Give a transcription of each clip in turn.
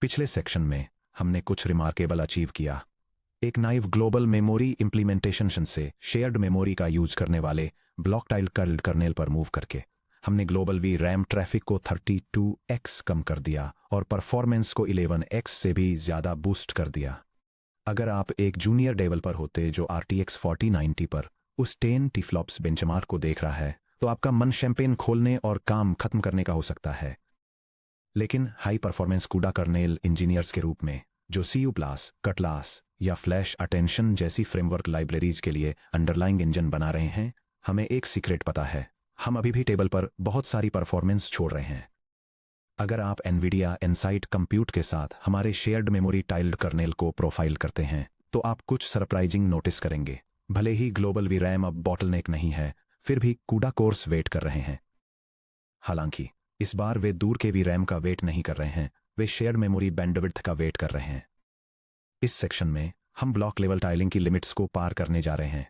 पिछले सेक्शन में हमने कुछ रिमार्केबल अचीव किया। एक नाइव ग्लोबल मेमोरी इम्प्लीमेंटेशन से शेयर्ड मेमोरी का यूज करने वाले ब्लॉक टाइल कर्नेल पर मूव करके हमने ग्लोबल वी रैम ट्रैफिक को 32x कम कर दिया और परफॉर्मेंस को 11x से भी ज़्यादा बूस्ट कर दिया। अगर आप एक जूनियर डेवलपर होते जो RTX 4090 पर उस 10 टीफ्लॉप्स बेंचमार्क को देख रहा है तो आपका मन शैंपेन खोलने और काम खत्म करने का हो सकता है। लेकिन हाई परफॉर्मेंस कूडा कर्नेल इंजीनियर्स के रूप में जो CU+, कटलास या फ्लैश अटेंशन जैसी फ्रेमवर्क लाइब्रेरीज के लिए अंडरलाइंग इंजन बना रहे हैं, हमें एक सीक्रेट पता है। हम अभी भी टेबल पर बहुत सारी परफॉर्मेंस छोड़ रहे हैं। अगर आप NVIDIA Insight कंप्यूट के साथ हमारे शेयर्ड मेमोरी टाइल्ड कर्नेल को प्रोफाइल करते हैं तो आप कुछ सरप्राइजिंग नोटिस करेंगे। भले ही ग्लोबल वी रैम अब बॉटलनेक नहीं है, फिर भी कूडा कोर्स वेट कर रहे हैं। हालांकि इस बार वे दूर के वी रैम का वेट नहीं कर रहे हैं, वे शेयर्ड मेमोरी बैंडविड्थ का वेट कर रहे हैं। इस सेक्शन में हम ब्लॉक लेवल टाइलिंग की लिमिट्स को पार करने जा रहे हैं।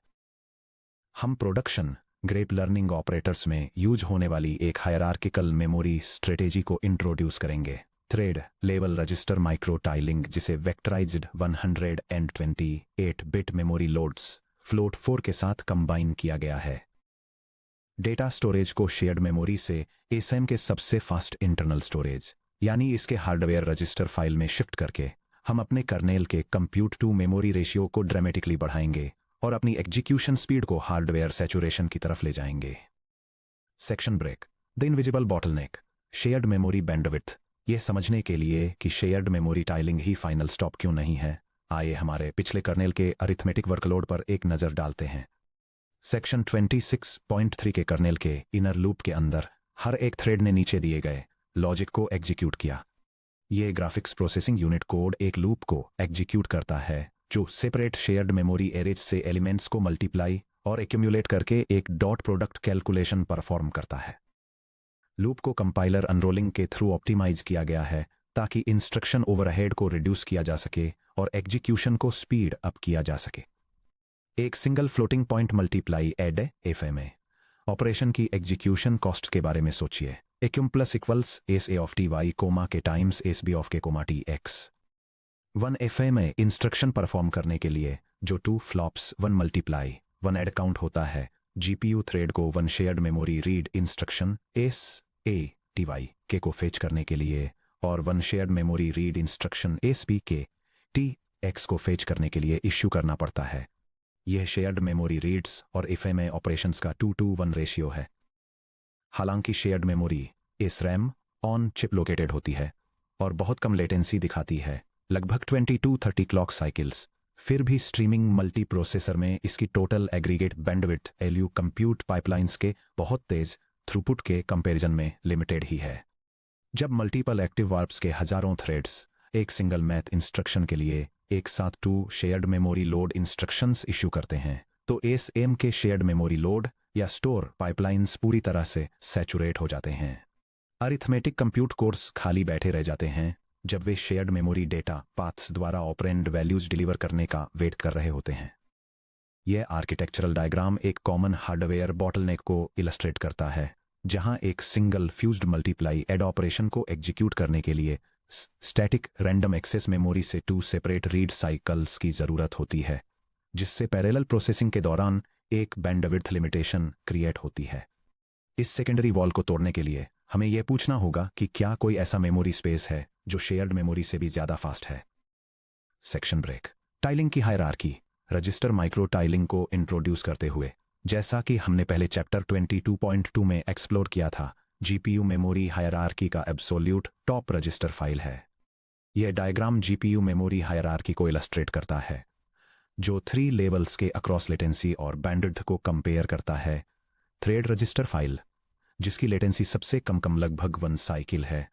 हम प्रोडक्शन ग्रेड लर्निंग ऑपरेटर्स में यूज होने वाली एक हायरार्किकल मेमोरी स्ट्रेटेजी को इंट्रोड्यूस करेंगे। Thread level register micro tiling, जिसे वेक्टराइज्ड 128 बिट मेमोरी लोड्स फ्लोट 4 के साथ कंबाइन किया गया है। डेटा स्टोरेज को शेयर्ड मेमोरी से ASM के सबसे फास्ट इंटरनल स्टोरेज यानी इसके हार्डवेयर रजिस्टर फाइल में शिफ्ट करके हम अपने कर्नेल के कंप्यूट टू मेमोरी रेशियो को ड्रामेटिकली बढ़ाएंगे और अपनी एग्जीक्यूशन स्पीड को हार्डवेयर सैचुरेशन की तरफ ले जाएंगे। Section break, the invisible bottleneck, shared memory bandwidth. यह समझने के लिए कि शेयर्ड मेमोरी टाइलिंग ही फाइनल स्टॉप क्यों नहीं है, आइए हमारे पिछले कर्नेल के अरिथमेटिक वर्कलोड पर एक नज़र डालते हैं। सेक्शन 26.3 के कर्नेल के इनर लूप के अंदर हर एक थ्रेड ने नीचे दिए गए लॉजिक को एग्जीक्यूट किया। यह ग्राफिक्स प्रोसेसिंग यूनिट कोड एक लूप को एग्जीक्यूट करता है जो सेपरेट शेयर्ड मेमोरी एरेज से एलिमेंट्स को मल्टीप्लाई और एक्यूमुलेट करके एक डॉट प्रोडक्ट कैलकुलेशन परफॉर्म करता है। लूप को कंपाइलर अनरोलिंग के थ्रू ऑप्टिमाइज किया गया है ताकि इंस्ट्रक्शन ओवरहेड को रिड्यूस किया जा सके और एग्जीक्यूशन को स्पीड अप किया जा सके। एक single floating point multiply add FMA operation की एग्जीक्यूशन कॉस्ट के बारे में सोचिए। Accum plus equals SA of TY comma K times SB of K comma TX। 1 FMA instruction perform करने के लिए जो 2 फ्लॉप्स 1 मल्टीप्लाई 1 एड काउंट होता है, GPU थ्रेड को 1 shared memory read instruction SA TY के को फेच करने के लिए और 1 shared memory read instruction SB के TX को फेच करने के लिए इश्यू करना पड़ता है। यह शेयर्ड मेमोरी रीड्स और FMA ऑपरेशंस का 2:1 रेशियो है। हालांकि shared memory SRAM on chip located होती है और बहुत कम लेटेंसी दिखाती है, लगभग 20-30 क्लॉक साइकिल्स, फिर भी स्ट्रीमिंग मल्टी प्रोसेसर में इसकी total aggregate bandwidth LU compute pipelines के बहुत तेज थ्रूपुट के कंपैरिजन में लिमिटेड ही है। जब मल्टीपल एक्टिव वार्प्स के हजारों थ्रेड्स एक सिंगल मैथ इंस्ट्रक्शन के लिए एक साथ 2 shared memory load instructions issue करते हैं तो ASM के शेयर्ड मेमोरी लोड या स्टोर पाइपलाइंस पूरी तरह से सैचुरेट हो जाते हैं। अरिथमेटिक कंप्यूट कोर्स खाली बैठे रह जाते हैं जब वे शेयर्ड मेमोरी डेटा पाथ्स द्वारा ऑपरेंड वैल्यूज डिलीवर करने का वेट कर रहे होते हैं। यह आर्किटेक्चरल डायग्राम एक कॉमन हार्डवेयर बॉटलनेक को इलस्ट्रेट करता है, जहां एक single fused multiply add operation को एग्जीक्यूट करने के लिए स्टैटिक रैंडम एक्सेस मेमोरी से 2 सेपरेट रीड साइकिल्स की जरूरत होती है, जिससे पैरेलल प्रोसेसिंग के दौरान एक बैंडविड्थ लिमिटेशन क्रिएट होती है। इस सेकेंडरी वॉल को तोड़ने के लिए हमें यह पूछना होगा कि क्या कोई ऐसा मेमोरी स्पेस है जो शेयर्ड मेमोरी से भी ज्यादा फास्ट है। सेक्शन ब्रेक, टाइलिंग की हायरार्की, रजिस्टर माइक्रो टाइलिंग को इंट्रोड्यूस करते हुए जैसा कि हमने पहले चैप्टर 22.2 में एक्सप्लोर किया था, GPU मेमोरी हायरार्की का एब्सोल्यूट टॉप रजिस्टर फाइल है। यह डायग्राम GPU मेमोरी हायरार्की को इलस्ट्रेट करता है जो 3 लेवल्स के अक्रॉस लेटेंसी और बैंडविड्थ को कंपेयर करता है। थ्रेड रजिस्टर फाइल, जिसकी लेटेंसी सबसे कम लगभग 1 साइकिल है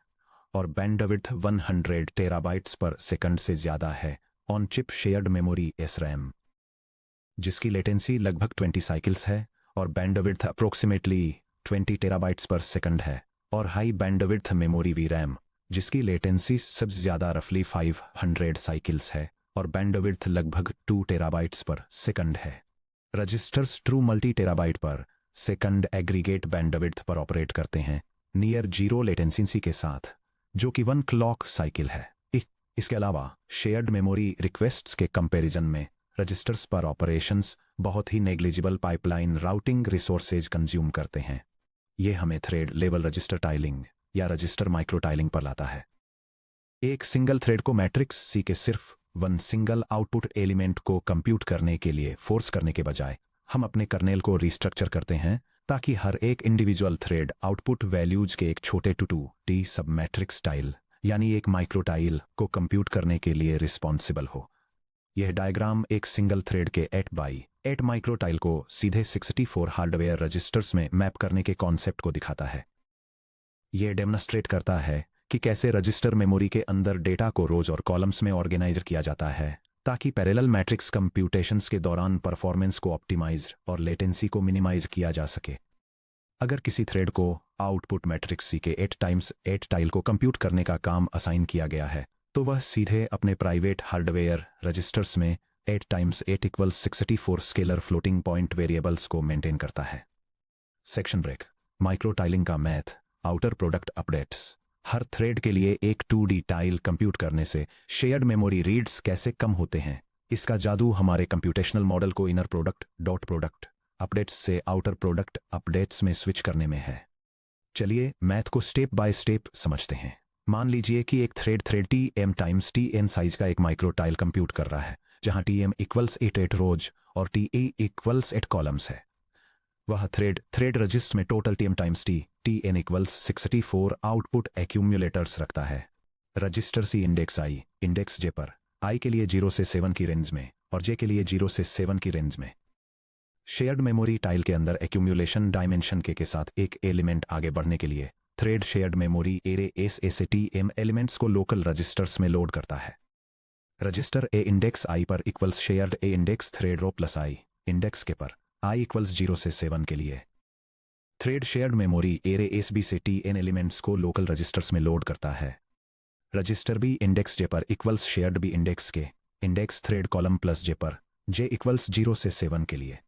और बैंडविड्थ 100 टेराबाइट्स पर सेकंड से ज्यादा है। On chip shared memory SRAM, जिसकी लेटेंसी लगभग 20 साइकिल्स है और bandwidth approximately 20 terabytes per second है। और हाई बैंडविड्थ मेमोरी VRAM, जिसकी लेटेंसी सबसे ज्यादा रफली 500 साइकिल्स है और बैंडविड्थ लगभग 2 टेराबाइट्स पर सेकंड है। Registers true multi terabyte per second aggregate bandwidth पर ऑपरेट करते हैं नियर जीरो लेटेंसी के साथ, जो कि 1 क्लॉक साइकिल है। इसके अलावा शेयर्ड मेमोरी रिक्वेस्ट्स के कंपैरिजन में रजिस्टर्स पर ऑपरेशंस बहुत ही negligible pipeline routing resources consume करते हैं। ये हमें थ्रेड लेवल रजिस्टर टाइलिंग या रजिस्टर माइक्रो टाइलिंग पर लाता है। एक सिंगल थ्रेड को मैट्रिक्स सी के सिर्फ वन सिंगल आउटपुट एलिमेंट को कंप्यूट करने के लिए फोर्स करने के बजाय हम अपने कर्नेल को रिस्ट्रक्चर करते हैं ताकि हर एक इंडिविजुअल थ्रेड आउटपुट वैल्यूज के एक छोटे टू टी सब मैट्रिक्स टाइल यानी एक माइक्रो टाइल को कंप्यूट करने के लिए रिस्पॉन्सिबल हो। यह डायग्राम एक सिंगल थ्रेड के 8x8 माइक्रो टाइल को सीधे 64 हार्डवेयर रजिस्टर्स में मैप करने के कॉन्सेप्ट को दिखाता है। यह डेमोन्स्ट्रेट करता है कि कैसे रजिस्टर मेमोरी के अंदर डेटा को रोज और कॉलम्स में ऑर्गेनाइज किया जाता है ताकि पैरेलल मैट्रिक्स कंप्यूटेशंस के दौरान परफॉर्मेंस को ऑप्टिमाइज और लेटेंसी को मिनिमाइज किया जा सके। अगर किसी थ्रेड को आउटपुट मैट्रिक्स सी के 8x8 टाइल को कंप्यूट करने का काम असाइन किया गया है तो वह सीधे अपने प्राइवेट हार्डवेयर रजिस्टर्स में 8x8 = 64 scalar floating point variables को मेंटेन करता है। Section break. माइक्रो टाइलिंग का मैथ। Outer product updates. हर थ्रेड के लिए एक 2D टाइल कंप्यूट करने से शेयर्ड मेमोरी रीड्स कैसे कम होते हैं, इसका जादू हमारे कंप्यूटेशनल मॉडल को inner product dot product updates से आउटर प्रोडक्ट अपडेट्स में स्विच करने में है। चलिए मैथ को स्टेप बाय स्टेप समझते हैं। मान लीजिए कि एक thread Tm times Tn size का एक माइक्रो टाइल कंप्यूट कर रहा है जहां Tm = 8 रोज और Ta = 8 कॉलम्स है। वह थ्रेड रजिस्टर में total Tm times Tn = 64 output accumulators रखता है। Register C index i index j पर i के लिए 0 से 7 की रेंज में और j के लिए 0 से 7 की रेंज में। शेयर्ड मेमोरी टाइल के अंदर एक्यूमुलेशन डायमेंशन के साथ एक एलिमेंट आगे बढ़ने के लिए थ्रेड शेयर्ड मेमोरी एरे से Tm एलिमेंट्स को लोकल रजिस्टर्स में लोड करता है। रजिस्टर a इंडेक्स i पर equals shared a index thread row plus i index के पर i = 0 से 7 के लिए। Thread shared memory array SB से Tn एलिमेंट्स को लोकल रजिस्टर्स में लोड करता है। रजिस्टर b इंडेक्स j पर इक्वल्स शेयर्ड b इंडेक्स के index thread column plus j पर j = 0 से 7 के लिए।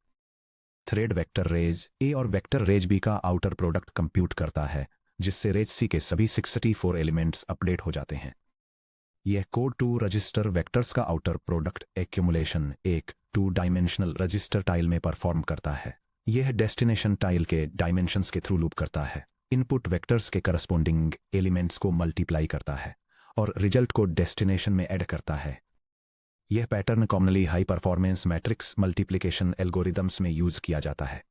थ्रेड वेक्टर रेज a और वेक्टर रेज b का आउटर प्रोडक्ट कंप्यूट करता है जिससे रेज c के सभी 64 एलिमेंट्स अपडेट हो जाते हैं। यह कोड 2 रजिस्टर वेक्टर्स का आउटर प्रोडक्ट एक्यूमुलेशन एक 2 डायमेंशनल रजिस्टर टाइल में परफॉर्म करता है। यह डेस्टिनेशन टाइल के डायमेंशंस के थ्रू लूप करता है, इनपुट वेक्टर्स के करस्पॉन्डिंग एलिमेंट्स को मल्टीप्लाई करता है और रिजल्ट को डेस्टिनेशन में ऐड करता है। यह pattern commonly high performance matrix multiplication algorithms में यूज किया जाता है।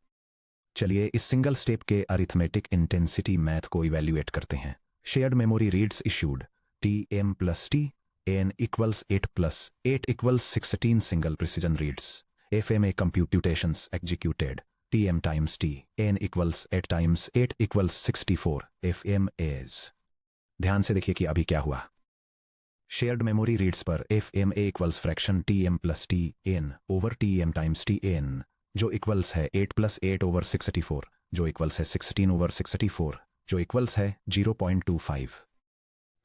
चलिए इस सिंगल स्टेप के अरिथमेटिक इंटेंसिटी मैथ को इवैल्यूएट करते हैं। Shared memory reads issued Tm + Tn = 8 + 8 = 16 single precision reads. FMA computations executed Tm times Tn = 8 × 8 = 64 FMAs। ध्यान से देखिए कि अभी क्या हुआ। शेयर्ड मेमोरी रीड्स पर FMA = fraction Tm + Tn over Tm times Tn जो इक्वल्स है 8 + 8/64 जो इक्वल्स है 16/64 जो इक्वल्स है 0.25।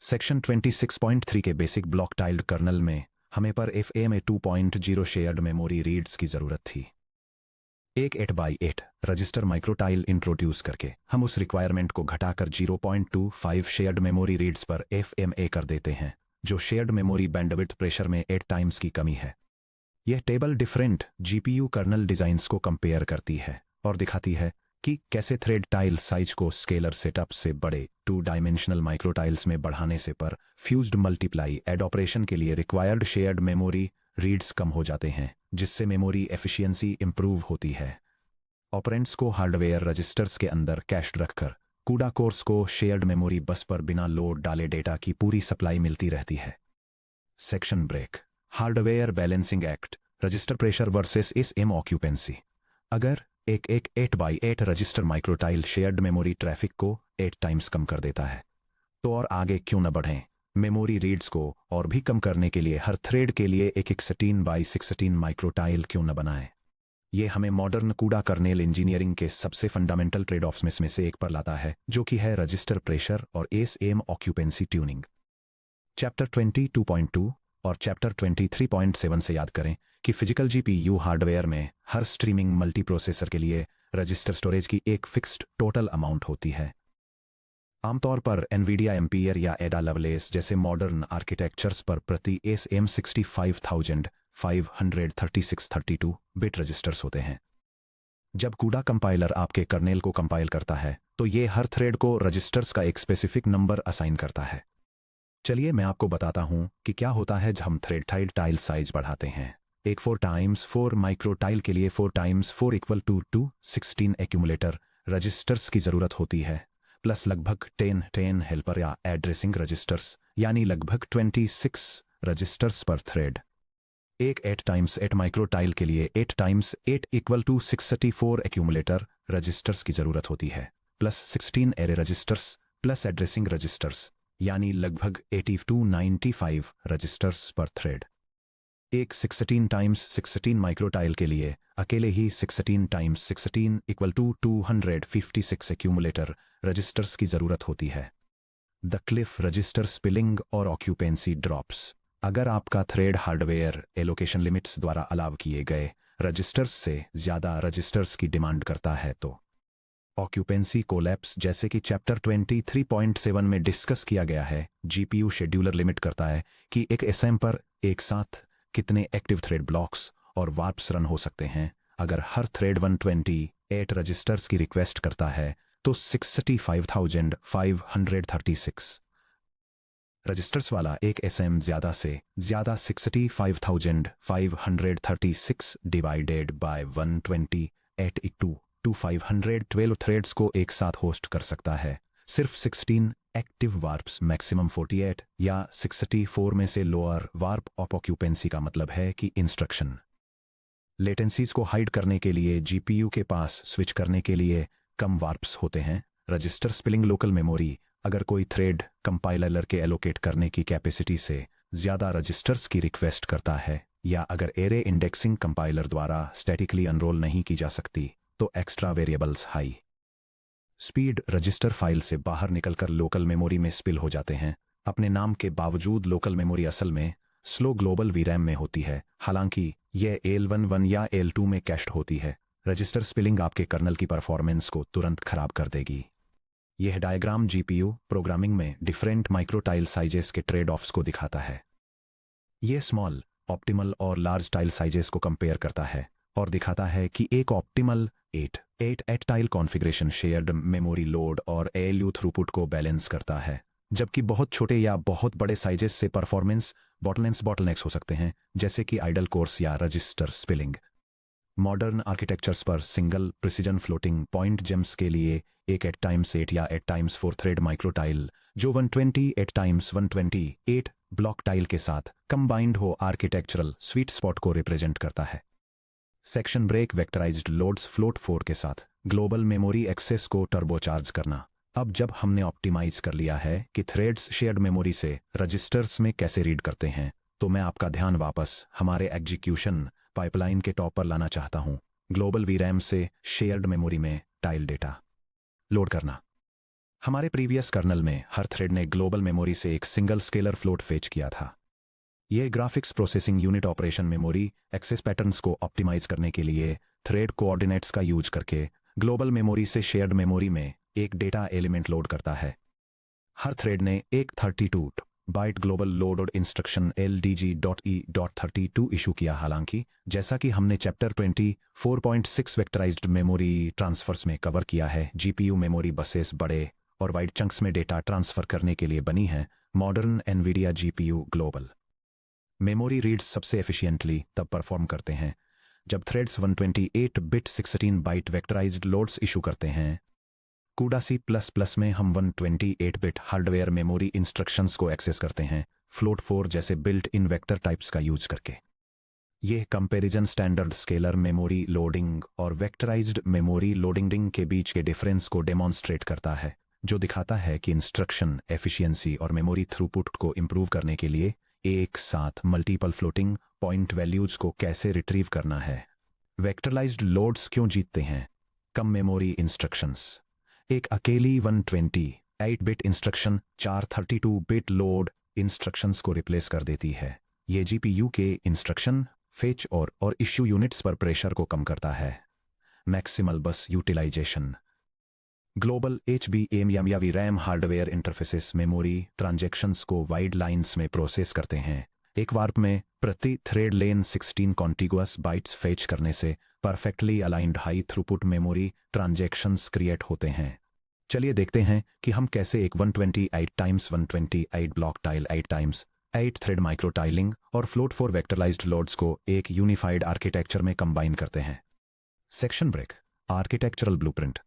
सेक्शन 26.3 के बेसिक ब्लॉक टाइल्ड कर्नल में हमें पर FMA 2.0 शेयर्ड मेमोरी रीड्स की जरूरत थी। एक 8x8 register micro tile introduce करके हम उस रिक्वायरमेंट को घटाकर 0.25 शेयर्ड मेमोरी रीड्स पर FMA कर देते हैं जो शेयर्ड मेमोरी बैंडविड्थ प्रेशर में 8 टाइम्स की कमी है। यह table different GPU kernel designs को कंपेयर करती है और दिखाती है कि कैसे थ्रेड टाइल साइज को स्केलर सेटअप से बड़े 2 डायमेंशनल माइक्रो टाइल्स में बढ़ाने से पर फ्यूज्ड मल्टीप्लाई ऐड ऑपरेशन के लिए रिक्वायर्ड शेयर्ड मेमोरी रीड्स कम हो जाते हैं जिससे मेमोरी एफिशिएंसी इंप्रूव होती है। ऑपरेंड्स को हार्डवेयर रजिस्टर्स के अंदर कैश्ड रखकर कूडा कोर्स को शेयर्ड मेमोरी बस पर बिना लोड डाले डेटा की पूरी सप्लाई मिलती रहती है। Section break. Hardware balancing act register pressure versus SIM occupancy. अगर एक 8x8 register micro tile shared memory traffic को 8 टाइम्स कम कर देता है तो और आगे क्यों न बढ़ें। मेमोरी रीड्स को और भी कम करने के लिए हर थ्रेड के लिए एक 16x16 माइक्रो टाइल क्यों न बनाएं। ये हमें मॉडर्न कूडा कर्नेल इंजीनियरिंग के सबसे फंडामेंटल ट्रेड ऑफ्स में से एक पर लाता है जो कि है रजिस्टर प्रेशर और SIM ऑक्यूपेंसी ट्यूनिंग। चैप्टर 22.2 और चैप्टर 23.7 से याद करें कि फिजिकल GPU हार्डवेयर में हर स्ट्रीमिंग मल्टीप्रोसेसर के लिए रजिस्टर स्टोरेज की एक फिक्स्ड टोटल अमाउंट होती है। आमतौर पर एनवीडिया एम्पियर या एडा लवलेस जैसे मॉडर्न आर्किटेक्चर्स पर प्रति SM65536 बिट रजिस्टर्स होते हैं। जब कूडा कंपाइलर आपके कर्नेल को कंपाइल करता है तो ये हर थ्रेड को रजिस्टर्स का एक स्पेसिफिक नंबर असाइन करता है। चलिए मैं आपको बताता हूं कि क्या होता है जब हम थ्रेड टाइल साइज बढ़ाते हैं। एक 4x4 माइक्रो टाइल के लिए 4x4 equal to 16 accumulator registers की जरूरत होती है, प्लस लगभग 10 हेल्पर या एड्रेसिंग रजिस्टर्स, यानी लगभग 26 रजिस्टर्स पर थ्रेड। एक 8x8 माइक्रो टाइल के लिए 8x8 equal to 64 accumulator registers की जरूरत होती है, plus 16 array registers plus addressing registers, यानी लगभग 80 to 95 रजिस्टर्स पर थ्रेड। एक 16x16 माइक्रो टाइल के लिए अकेले ही 16x16 equal to 256 accumulator registers की जरूरत होती है। द क्लिफ रजिस्टर स्पिलिंग और ऑक्यूपेंसी ड्रॉप्स। अगर आपका थ्रेड हार्डवेयर एलोकेशन लिमिट्स द्वारा अलाव किए गए रजिस्टर्स से ज्यादा रजिस्टर्स की डिमांड करता है तो ऑक्यूपेंसी कोलैप्स, जैसे कि चैप्टर 23.7 में डिस्कस किया गया है, जीपीयू शेड्यूलर लिमिट करता है कि एक एसएम पर एक साथ कितने एक्टिव थ्रेड ब्लॉक्स और वार्प्स रन हो सकते हैं। अगर हर थ्रेड 128 रजिस्टर्स की रिक्वेस्ट करता है तो 65,536 रजिस्टर्स वाला एक एसएम ज्यादा से ज्यादा 65,536 डिवाइडेड बाय 128 इक्टू 512 थ्रेड्स को एक साथ होस्ट कर सकता है। सिर्फ 16 एक्टिव वार्प्स, मैक्सिमम 48 या 64 में से लोअर वार्प ऑफ ऑक्यूपेंसी का मतलब है कि इंस्ट्रक्शन लेटेंसीज को हाइड करने के लिए जीपीयू के पास स्विच करने के लिए कम वार्प्स होते हैं। Register spilling local memory. अगर कोई थ्रेड कंपाइलर के एलोकेट करने की कैपेसिटी से ज्यादा रजिस्टर्स की रिक्वेस्ट करता है, या अगर एरे इंडेक्सिंग कंपाइलर द्वारा स्टैटिकली अनरोल नहीं की जा सकती, तो extra variables high speed register file से बाहर निकलकर लोकल मेमोरी में स्पिल हो जाते हैं। अपने नाम के बावजूद लोकल मेमोरी असल में स्लो ग्लोबल वीरैम में होती है, हालांकि यह L11 या L2 में कैश्ड होती है। रजिस्टर स्पिलिंग आपके कर्नल की परफॉर्मेंस को तुरंत खराब कर देगी। यह डायग्राम जीपीयू प्रोग्रामिंग में डिफरेंट माइक्रोटाइल साइजेस के ट्रेड ऑफ्स को दिखाता है। यह स्मॉल, ऑप्टिमल और लार्ज टाइल साइजेस को कंपेयर करता है और दिखाता है कि एक optimal 8 tile configuration shared memory load और एएलयू थ्रूपुट को बैलेंस करता है, जबकि बहुत छोटे या बहुत बड़े साइजेस से परफॉर्मेंस बॉटलनेक्स हो सकते हैं, जैसे कि आइडल कोर्स या रजिस्टर स्पिलिंग। मॉडर्न आर्किटेक्चर्स पर single precision floating point James के लिए एक 8x8 या 8x4 थ्रेड माइक्रोटाइल जो 128x128 ब्लॉक टाइल के साथ कंबाइंड हो आर्किटेक्चरल स्वीट स्पॉट को रिप्रेजेंट करता है। सेक्शन ब्रेक वेक्टराइज्ड लोड्स फ्लोट 4 के साथ ग्लोबल मेमोरी एक्सेस को टर्बोचार्ज करना। अब जब हमने ऑप्टिमाइज कर लिया है कि थ्रेड्स शेयर्ड मेमोरी से रजिस्टर्स में कैसे रीड करते हैं, तो मैं आपका ध्यान वापस हमारे एग्जीक्यूशन पाइपलाइन के टॉप पर लाना चाहता हूं। ग्लोबल वीरैम से शेयर्ड मेमोरी में टाइल डेटा लोड करना। हमारे प्रीवियस कर्नल में हर थ्रेड ने ग्लोबल मेमोरी से एक सिंगल स्केलर फ्लोट फेच किया था। यह graphics processing unit operation memory access patterns को ऑप्टिमाइज करने के लिए थ्रेड कोऑर्डिनेट्स का यूज करके ग्लोबल मेमोरी से शेयर्ड मेमोरी में एक डेटा एलिमेंट लोड करता है। हर थ्रेड ने एक 32 byte global load instruction LDG.E.32 issue किया। हालांकि जैसा कि हमने चैप्टर 24.6 वेक्टराइज्ड मेमोरी ट्रांसफर्स में कवर किया है, जीपीयू मेमोरी बसेस बड़े और वाइड चंक्स में डेटा ट्रांसफर करने के लिए बनी है। Modern NVIDIA GPU global memory reads सबसे एफिशिएंटली तब परफॉर्म करते हैं जब threads 128 bit 16 byte vectorized loads issue करते हैं। कूडा C++ में हम 128 बिट हार्डवेयर मेमोरी इंस्ट्रक्शंस को एक्सेस करते हैं, फ्लोट 4 जैसे बिल्ट इन वेक्टर टाइप्स का यूज करके। यह comparison standard scaler memory loading और वेक्टराइज्ड मेमोरी लोडिंग के बीच के डिफरेंस को डेमोन्स्ट्रेट करता है, जो दिखाता है कि इंस्ट्रक्शन एफिशिएंसी और मेमोरी थ्रूपुट को इंप्रूव करने के लिए एक साथ मल्टीपल फ्लोटिंग पॉइंट वैल्यूज को कैसे रिट्रीव करना है। वेक्टराइज्ड लोड्स क्यों जीतते हैं? कम मेमोरी इंस्ट्रक्शंस। एक अकेली 128 bit instruction 4 32 bit load instructions को रिप्लेस कर देती है। ये जीपीयू के इंस्ट्रक्शन फेच और इश्यू यूनिट्स पर प्रेशर को कम करता है। मैक्सिमल बस यूटिलाइजेशन। ग्लोबल HBM या RAM hardware interfaces memory transactions को वाइड लाइंस में प्रोसेस करते हैं। एक वार्प में प्रति थ्रेड लेन 16 कॉन्टिगुअस बाइट्स फेच करने से perfectly aligned high throughput memory transactions create होते हैं। चलिए देखते हैं कि हम कैसे एक 128 times 128 block tile 8 times 8 thread micro tiling और फ्लोट फॉर वेक्टरलाइज्ड लोड्स को एक यूनिफाइड आर्किटेक्चर में कंबाइन करते हैं। Section break, architectural blueprint,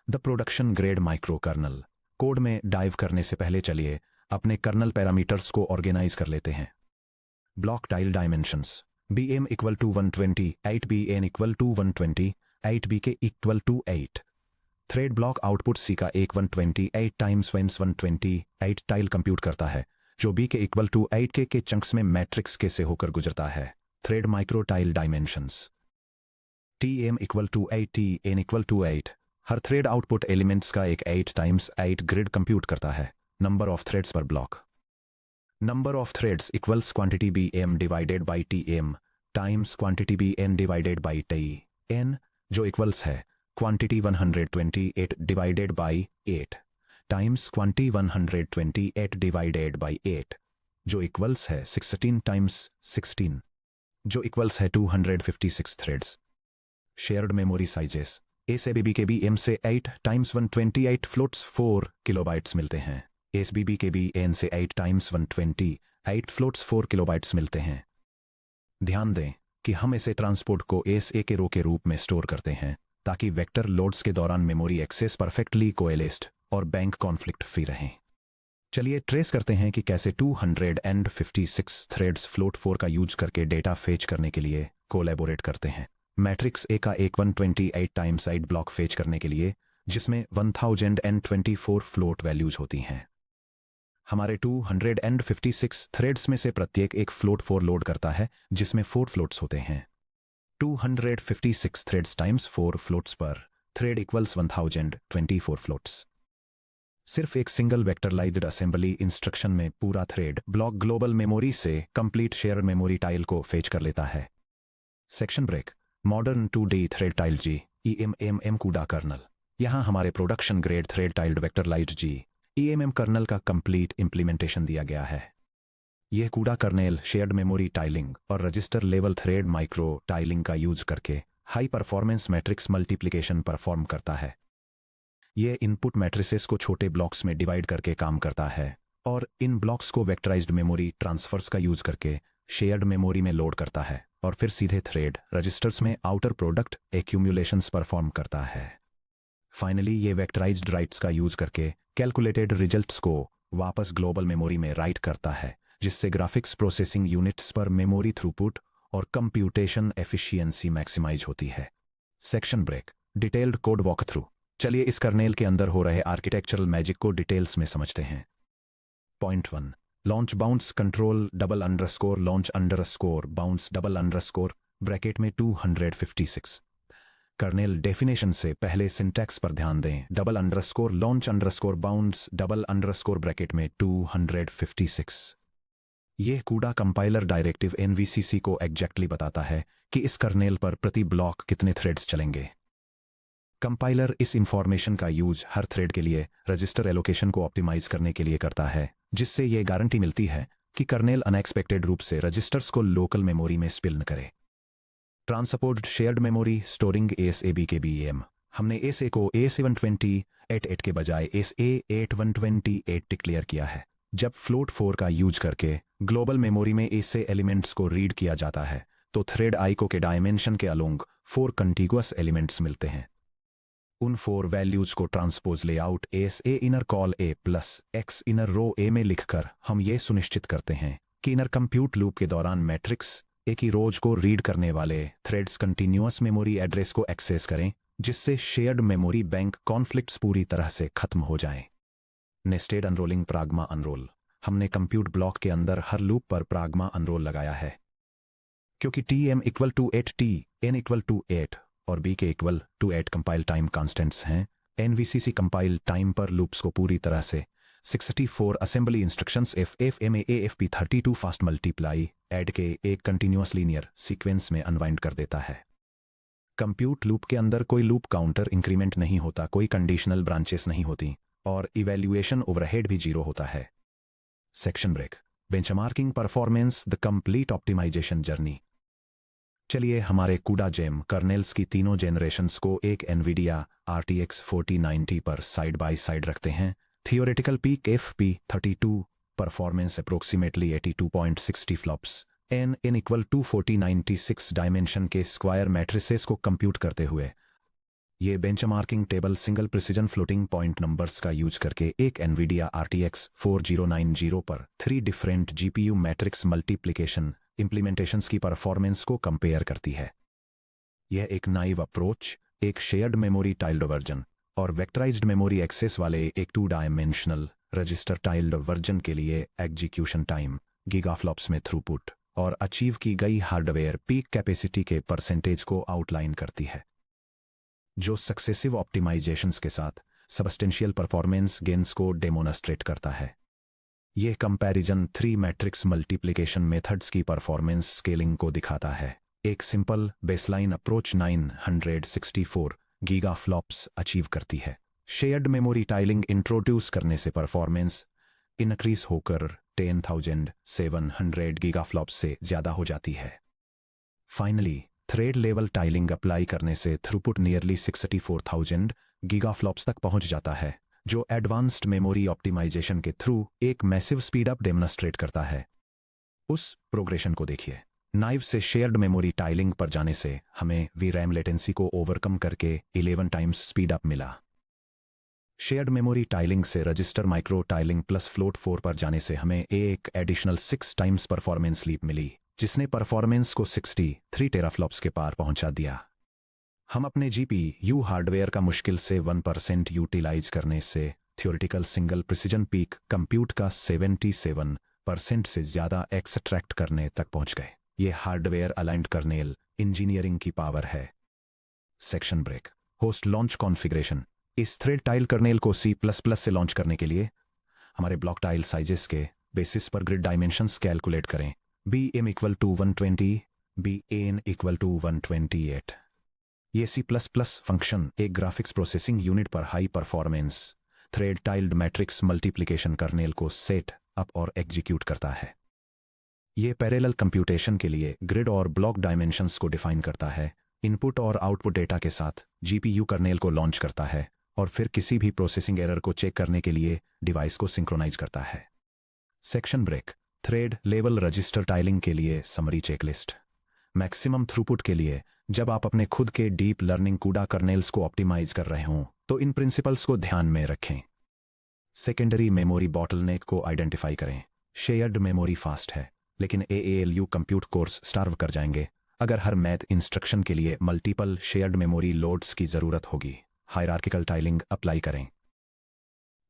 the production grade micro kernel. Code में डाइव करने से पहले चलिए अपने कर्नल पैरामीटर्स को ऑर्गेनाइज कर लेते हैं। Block tile dimensions, BM equal to 120, 8 BN equal to 120, 8 BK equal to 8। Thread block output C का एक 128 टाइम्स 128 टाइल कंप्यूट करता है, जो B के इक्वल टू 8K के चंक्स में मैट्रिक्स के से होकर गुजरता है। Thread micro tile dimensions, TM equal to 8, TN equal to 8। हर थ्रेड आउटपुट एलिमेंट्स का एक 8 टाइम्स 8 ग्रिड कंप्यूट करता है। Number of threads per block, number of threads equals quantity BM divided by TM times quantity BN divided by TN, जो equals है quantity 128 divided by 8 times quantity 128 divided by 8, जो equals है 16 times 16, जो equals है 256 threads. Shared memory sizes, A से BB के BM से 8 times 128 floats 4 kilobytes मिलते हैं। SBB के BN से 8 टाइम्स 128 फ्लोट्स 4 किलोबाइट्स मिलते हैं। ध्यान दें कि हम इसे ट्रांसपोर्ट को SA के रो के रूप में स्टोर करते हैं ताकि वेक्टर लोड्स के दौरान मेमोरी एक्सेस परफेक्टली कोएलिस्ड और बैंक कॉन्फ्लिक्ट फ्री रहें। चलिए ट्रेस करते हैं कि कैसे 256 थ्रेड्स फ्लोट 4 का यूज करके डेटा फेच करने के लिए कोलैबोरेट करते हैं। मैट्रिक्स A का एक 128 टाइम्स 8 ब्लॉक फेच करने के लिए, जिसमें 1024 फ्लोट वैल्यूज होती हैं। हमारे 256 थ्रेड्स में से प्रत्येक एक फ्लोट 4 लोड करता है, जिसमें 4 फ्लोट्स होते हैं। 256 थ्रेड्स टाइम्स 4 फ्लोट्स पर थ्रेड इक्वल्स 1024 फ्लोट्स। सिर्फ एक सिंगल वेक्टरलाइज्ड असेंबली इंस्ट्रक्शन में पूरा थ्रेड ब्लॉक ग्लोबल मेमोरी से कंप्लीट शेयर मेमोरी टाइल को फेच कर लेता है। Section break, modern 2D thread tile G EMM CUDA kernel. यहाँ हमारे production grade thread tiled vectorized G EMM kernel का कंप्लीट इंप्लीमेंटेशन दिया गया है। यह CUDA kernel shared memory tiling और register level thread micro tiling का यूज करके high performance matrix multiplication perform करता है। यह इनपुट मैट्रिसेस को छोटे ब्लॉक्स में डिवाइड करके काम करता है और इन ब्लॉक्स को वेक्टराइज्ड मेमोरी ट्रांसफर्स का यूज करके शेयर्ड मेमोरी में लोड करता है और फिर सीधे थ्रेड रजिस्टर्स में आउटर प्रोडक्ट एक्यूमुलेशंस परफॉर्म करता है। फाइनली ये वेक्टराइज्ड राइट्स का यूज करके कैलकुलेटेड रिजल्ट्स को वापस ग्लोबल मेमोरी में राइट करता है, जिससे ग्राफिक्स प्रोसेसिंग यूनिट्स पर मेमोरी थ्रूपुट और कंप्यूटेशन एफिशिएंसी मैक्सिमाइज होती है। Section break, detailed code walk through. चलिए इस कर्नेल के अंदर हो रहे आर्किटेक्चरल मैजिक को डिटेल्स में समझते हैं। Point 1, launch bounce control $_bounce bracket में 256। कर्नेल डेफिनेशन से पहले सिंटैक्स पर ध्यान दें। $_launch_बाउंस ब्रैकेट में 256। यह कूडा कंपाइलर डायरेक्टिव NVCC को एग्जैक्टली बताता है कि इस कर्नेल पर प्रति ब्लॉक कितने थ्रेड्स चलेंगे। कंपाइलर इस इंफॉर्मेशन का यूज हर थ्रेड के लिए रजिस्टर एलोकेशन को ऑप्टिमाइज करने के लिए करता है, जिससे यह गारंटी मिलती है कि कर्नेल अनएक्सपेक्टेड रूप से रजिस्टर्स को लोकल मेमोरी में स्पिल न करे। Transport shared memory storing ASAB के BM। हमने SA को A728 के बजाय SA8128 डिक्लेयर किया है। जब फ्लोट 4 का यूज करके ग्लोबल मेमोरी में SA एलिमेंट्स को रीड किया जाता है, तो थ्रेड IO के डायमेंशन के अलोंग 4 कंटिगुअस एलिमेंट्स मिलते हैं। उन 4 वैल्यूज को transpose layout SA inner col A plus X inner row A में लिखकर हम ये सुनिश्चित करते हैं कि इनर कंप्यूट लूप के दौरान मैट्रिक्स एक ही रोज को रीड करने वाले थ्रेड्स कंटिन्यूअस मेमोरी एड्रेस को एक्सेस करें, जिससे शेयर्ड मेमोरी बैंक कॉन्फ्लिक्ट्स पूरी तरह से खत्म हो जाएं। Nested unrolling pragma unroll. हमने कंप्यूट ब्लॉक के अंदर हर लूप पर प्राग्मा अनरोल लगाया है। क्योंकि TM equal to 8 TN equal to 8 और BK equal to 8 compile time constants हैं, NVCC कंपाइल टाइम पर लूप्स को पूरी तरह से 64 assembly instructions FFMAAFP32 fast multiply add के एक कंटिन्यूअस लीनियर सीक्वेंस में अनवाइंड कर देता है। कंप्यूट लूप के अंदर कोई लूप काउंटर इंक्रीमेंट नहीं होता, कोई कंडीशनल ब्रांचेस नहीं होती और इवैल्यूएशन ओवरहेड भी जीरो होता है। Section break. Benchmarking performance, the complete optimization journey. चलिए हमारे कूडा जेम कर्नेल्स की तीनों जेनरेशंस को एक एनवीडिया RTX 4090 पर साइड बाय साइड रखते हैं। Theoretical peak FP32 performance approximately 82.60 flops n equal to 4096 dimension के स्क्वायर मैट्रिसेस को कंप्यूट करते हुए ये benchmarking table single precision floating point numbers का यूज करके एक एनवीडिया RTX 4090 पर 3 different GPU matrix multiplication implementations की परफॉर्मेंस को कंपेयर करती है। यह एक नाइव अप्रोच, एक शेयर्ड मेमोरी टाइल्ड वर्जन और वेक्टराइज्ड मेमोरी एक्सेस वाले एक 2 डायमेंशनल रजिस्टर टाइल्ड वर्जन के लिए एग्जीक्यूशन टाइम, गीगाफ्लॉप्स में थ्रूपुट और अचीव की गई हार्डवेयर पीक कैपेसिटी के परसेंटेज को आउटलाइन करती है, जो सक्सेसिव ऑप्टिमाइजेशंस के साथ सबस्टेंशियल परफॉर्मेंस गेन्स को डेमोन्स्ट्रेट करता है। यह कंपैरिजन 3 मैट्रिक्स मल्टीप्लिकेशन मेथड्स की परफॉर्मेंस स्केलिंग को दिखाता है। एक सिंपल बेसलाइन अप्रोच 964 गीगाफ्लॉप्स अचीव करती है। शेयर्ड मेमोरी टाइलिंग इंट्रोड्यूस करने से परफॉर्मेंस इनक्रीज होकर 10,700 गीगाफ्लॉप्स से ज़्यादा हो जाती है। Finally thread level tiling apply करने से थ्रूपुट नियरली 64,000 गीगाफ्लॉप्स तक पहुंच जाता है, जो एडवांस्ड मेमोरी ऑप्टिमाइजेशन के थ्रू एक मैसिव स्पीड अप डेमोन्स्ट्रेट करता है। उस प्रोग्रेशन को देखिए। नाइव से शेयर्ड मेमोरी टाइलिंग पर जाने से हमें VRAM लेटेंसी को ओवरकम करके 11 टाइम्स स्पीड अप मिला। शेयर्ड मेमोरी टाइलिंग से register micro tiling plus float 4 पर जाने से हमें एक एडिशनल 6 टाइम्स परफॉर्मेंस लीप मिली, जिसने परफॉर्मेंस को 63 टेराफ्लॉप्स के पार पहुंचा दिया। हम अपने GPU हार्डवेयर का मुश्किल से 1% यूटिलाइज करने से theoretical single precision peak compute का 77% से ज़्यादा एक्सट्रैक्ट करने तक पहुंच गए। ये हार्डवेयर अलाइंड कर्नेल इंजीनियरिंग की पावर है। Section break. Host launch configuration. इस थ्रेड टाइल कर्नेल को C++ से लॉन्च करने के लिए हमारे ब्लॉक टाइल साइजेस के बेसिस पर ग्रिड डायमेंशंस कैलकुलेट करें। BM equal to 120, BN equal to 128। ये C++ फंक्शन एक ग्राफिक्स प्रोसेसिंग यूनिट पर high performance thread tiled matrix multiplication kernel को सेट अप और एग्जीक्यूट करता है। ये पैरेलल कंप्यूटेशन के लिए ग्रिड और ब्लॉक डायमेंशंस को डिफाइन करता है, इनपुट और आउटपुट डेटा के साथ GPU कर्नेल को लॉन्च करता है और फिर किसी भी प्रोसेसिंग एरर को चेक करने के लिए डिवाइस को सिंक्रोनाइज करता है। Section break. Thread level register tiling के लिए समरी चेकलिस्ट। मैक्सिमम थ्रूपुट के लिए जब आप अपने खुद के डीप लर्निंग कूडा कर्नेल्स को ऑप्टिमाइज कर रहे हों तो इन प्रिंसिपल्स को ध्यान में रखें। सेकेंडरी मेमोरी बॉटलनेक को आइडेंटिफाई करें। शेयर्ड मेमोरी फास्ट है, लेकिन AALU कंप्यूट कोर्स स्टार्व कर जाएंगे अगर हर मैथ इंस्ट्रक्शन के लिए मल्टीपल शेयर्ड मेमोरी लोड्स की ज़रूरत होगी। हायरार्किकल टाइलिंग अप्लाई करें।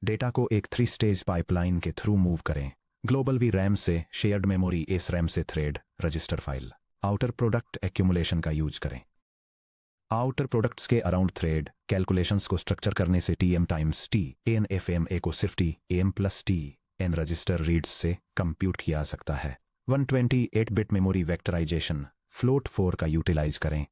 डेटा को एक 3 स्टेज पाइपलाइन के थ्रू मूव करें। ग्लोबल VRAM से शेयर्ड मेमोरी SRAM से thread register file. Outer product accumulation का यूज करें। आउटर प्रोडक्ट्स के अराउंड थ्रेड कैलकुलेशंस को स्ट्रक्चर करने से TM times T N FMA को सिर्फ TM plus TN register reads से कंप्यूट किया जा सकता है। 128 बिट मेमोरी वेक्टराइजेशन फ्लोट 4 का यूटिलाइज करें।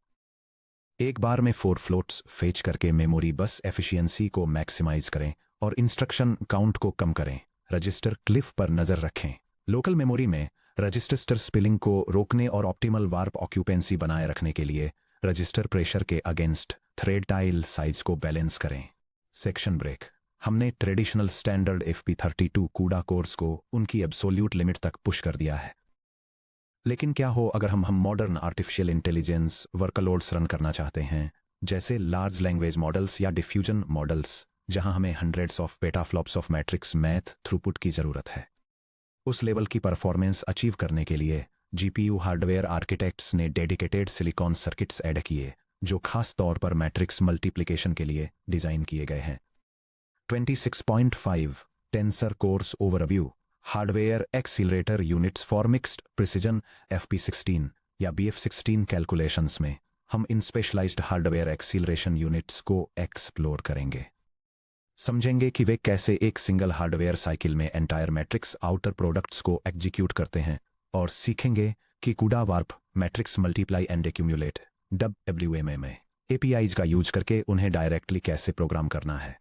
एक बार में 4 फ्लोट्स फेच करके मेमोरी बस एफिशिएंसी को मैक्सिमाइज करें और इंस्ट्रक्शन काउंट को कम करें। रजिस्टर क्लिफ पर नजर रखें। लोकल मेमोरी में रजिस्टर स्पिलिंग को रोकने और ऑप्टिमल वार्प ऑक्यूपेंसी बनाए रखने के लिए रजिस्टर प्रेशर के अगेंस्ट थ्रेड टाइल साइज को बैलेंस करें। Section break. हमने traditional standard FP32 CUDA course को उनकी एब्सोल्यूट लिमिट तक पुश कर दिया है। लेकिन क्या हो अगर हम modern artificial intelligence workloads run करना चाहते हैं, जैसे लार्ज लैंग्वेज मॉडल्स या डिफ्यूजन मॉडल्स, जहां हमें hundreds of petaflops of matrix math throughput की ज़रूरत है। उस लेवल की परफॉर्मेंस अचीव करने के लिए GPU हार्डवेयर आर्किटेक्ट्स ने डेडिकेटेड सिलिकॉन सर्किट्स ऐड किए, जो खास तौर पर मैट्रिक्स मल्टीप्लिकेशन के लिए डिज़ाइन किए गए हैं। 26.5 tensor course overview. Hardware accelerator units for mixed precision FP16 या BF16 कैलकुलेशंस में हम इन स्पेशलाइज्ड हार्डवेयर एक्सीलरेशन यूनिट्स को एक्सप्लोर करेंगे। समझेंगे कि वे कैसे एक सिंगल हार्डवेयर साइकिल में एंटायर मैट्रिक्स आउटर प्रोडक्ट्स को एग्जीक्यूट करते हैं और सीखेंगे कि कूडा warp matrix multiply and accumulate WMA में एपीआईज का यूज करके उन्हें डायरेक्टली कैसे प्रोग्राम करना है।